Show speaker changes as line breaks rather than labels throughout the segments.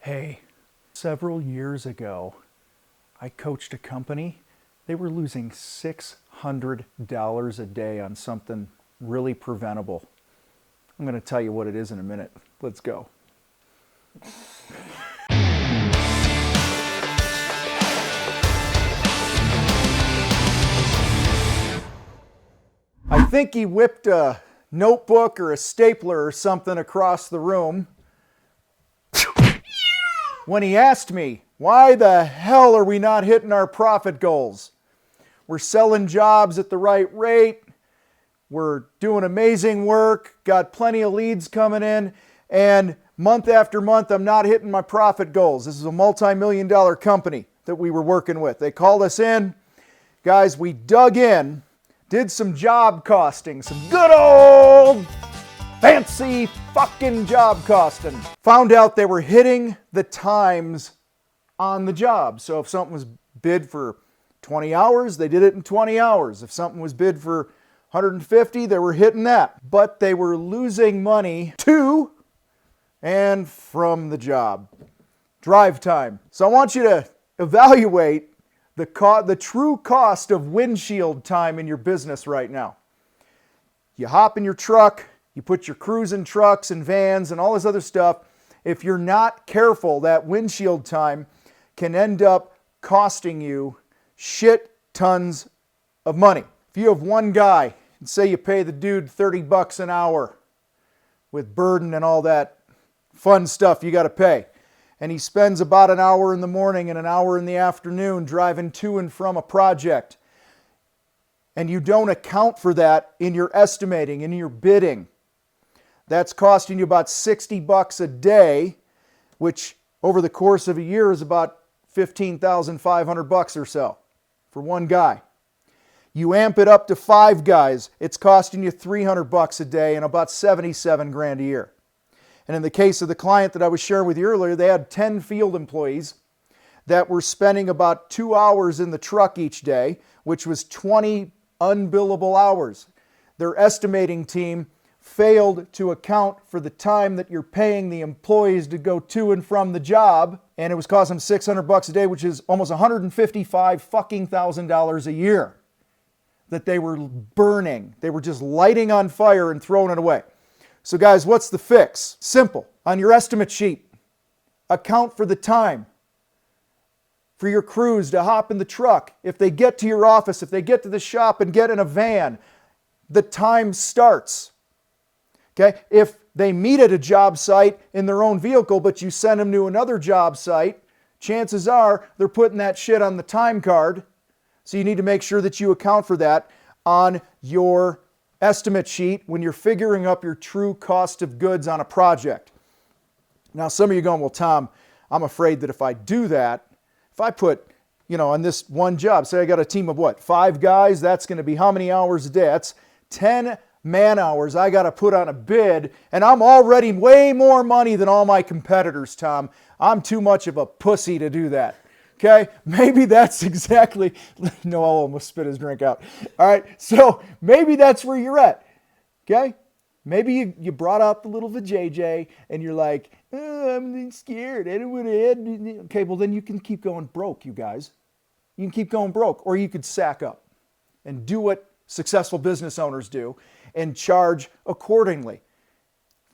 Hey, several years ago, I coached a company. They were losing $600 a day on something really preventable. I'm going to tell you what it is in a minute. Let's go. I think he whipped a notebook or a stapler or something across the room when he asked me, why the hell are we not hitting our profit goals? We're selling jobs at the right rate. We're doing amazing work, got plenty of leads coming in, and month after month, I'm not hitting my profit goals. This is a multi-million-dollar company that we were working with. They called us in. Guys, we dug in, did some job costing, some good old fancy fucking job costing. Found out they were hitting the times on the job. So if something was bid for 20 hours, they did it in 20 hours. If something was bid for 150, they were hitting that. But they were losing money to and from the job. Drive time. So I want you to evaluate the true cost of windshield time in your business right now. You hop in your truck, you put your crews in trucks and vans and all this other stuff. If you're not careful, that windshield time can end up costing you shit tons of money. If you have one guy, and say you pay the dude $30 an hour with burden and all that fun stuff you got to pay, and he spends about an hour in the morning and an hour in the afternoon driving to and from a project, and you don't account for that in your estimating, in your bidding, that's costing you about $60 a day, which over the course of a year is about $15,500 or so for one guy. You amp it up to 5 guys, it's costing you $300 a day and about 77 grand a year. And in the case of the client that I was sharing with you earlier, they had 10 field employees that were spending about 2 hours in the truck each day, which was 20 unbillable hours. Their estimating team failed to account for the time that you're paying the employees to go to and from the job, and it was costing them $600 a day, which is almost $155,000 a year that they were burning. They were just lighting on fire and throwing it away. So guys, what's the fix? Simple. On your estimate sheet, account for the time for your crews to hop in the truck. If they get to your office, if they get to the shop and get in a van, the time starts. Okay? If they meet at a job site in their own vehicle, but you send them to another job site, chances are they're putting that shit on the time card. So you need to make sure that you account for that on your estimate sheet when you're figuring up your true cost of goods on a project. Now, some of you are going, well, Tom, I'm afraid that if I do that, if I put, on this one job, say I got a team of what, 5 guys, that's going to be how many hours a day? That's 10 man hours I got to put on a bid, and I'm already way more money than all my competitors, Tom. I'm too much of a pussy to do that. Okay, maybe that's exactly, Noel almost spit his drink out. All right, so maybe that's where you're at. Okay, maybe you brought out the little vajayjay and you're like, oh, I'm scared. I don't want to add. Okay, well then you can keep going broke, you guys. You can keep going broke, or you could sack up and do what successful business owners do and charge accordingly.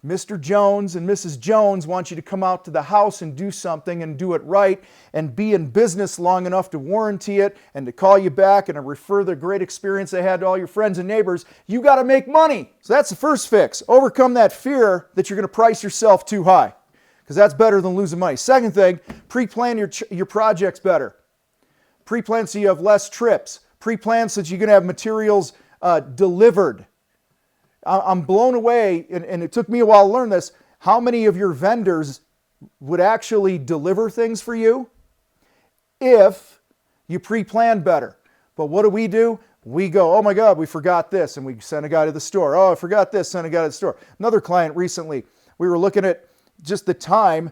Mr. Jones and Mrs. Jones want you to come out to the house and do something and do it right and be in business long enough to warranty it and to call you back and to refer the great experience they had to all your friends and neighbors. You got to make money. So that's the first fix. Overcome that fear that you're going to price yourself too high, because that's better than losing money. Second thing, pre-plan your projects better. Pre-plan so you have less trips. Pre-plan so that you're going to have materials delivered. I'm blown away, and it took me a while to learn this, how many of your vendors would actually deliver things for you if you pre-plan better. But what do? We go, oh my God, we forgot this, and we send a guy to the store. Oh, I forgot this, send a guy to the store. Another client recently, we were looking at just the time,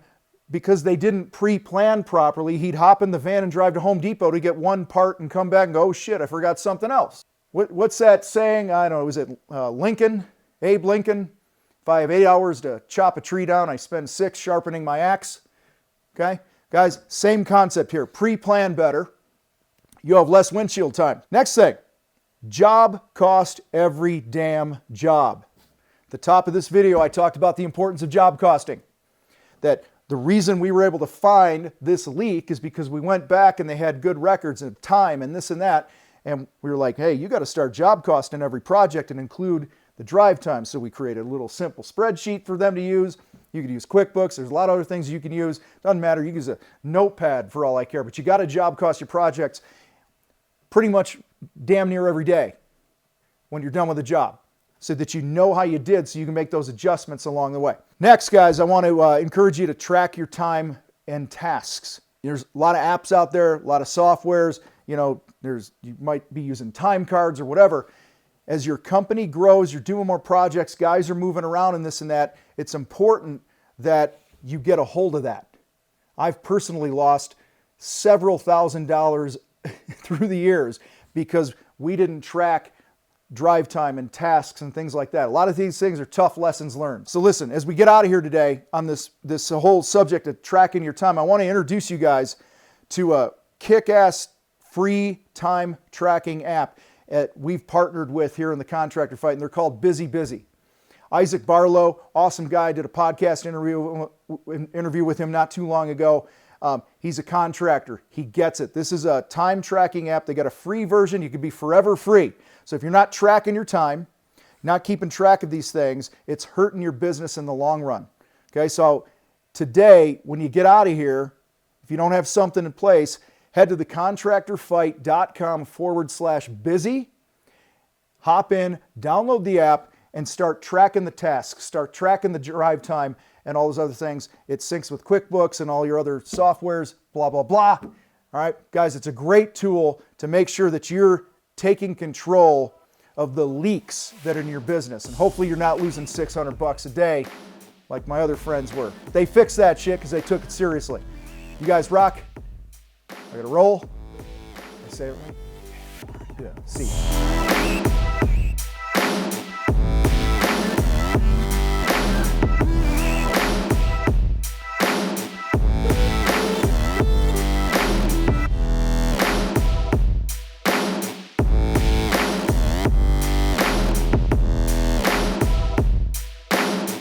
because they didn't pre-plan properly. He'd hop in the van and drive to Home Depot to get one part and come back and go, oh shit, I forgot something else. What's that saying? I don't know, was it Lincoln? Abe Lincoln? If I have 8 hours to chop a tree down, I spend 6 sharpening my axe. Okay? Guys, same concept here. Pre-plan better. You'll have less windshield time. Next thing, job cost every damn job. At the top of this video, I talked about the importance of job costing. That the reason we were able to find this leak is because we went back and they had good records of time and this and that. And we were like, hey, you got to start job costing every project and include the drive time. So we created a little simple spreadsheet for them to use. You could use QuickBooks. There's a lot of other things you can use. Doesn't matter. You can use a notepad for all I care. But you got to job cost your projects pretty much damn near every day when you're done with a job, so that you know how you did, so you can make those adjustments along the way. Next, guys, I want to encourage you to track your time and tasks. There's a lot of apps out there, a lot of softwares. You might be using time cards or whatever. As your company grows, you're doing more projects, guys are moving around and this and that, it's important that you get a hold of that. I've personally lost several $1,000s through the years because we didn't track drive time and tasks and things like that. A lot of these things are tough lessons learned. So listen, as we get out of here today on this whole subject of tracking your time, I want to introduce you guys to a kick-ass free time tracking app we've partnered with here in the Contractor Fight, and they're called Busy. Isaac Barlow, awesome guy, did a podcast interview with him not too long ago. He's a contractor. He gets it. This is a time tracking app. They got a free version. You can be forever free. So if you're not tracking your time, not keeping track of these things, it's hurting your business in the long run. Okay, so today, when you get out of here, if you don't have something in place, head to thecontractorfight.com/busy, hop in, download the app, and start tracking the tasks, start tracking the drive time, and all those other things. It syncs with QuickBooks and all your other softwares, blah, blah, blah. All right, guys, it's a great tool to make sure that you're taking control of the leaks that are in your business. And hopefully you're not losing $600 a day like my other friends were. They fixed that shit because they took it seriously. You guys rock. I gotta roll. I say it right? Yeah, see.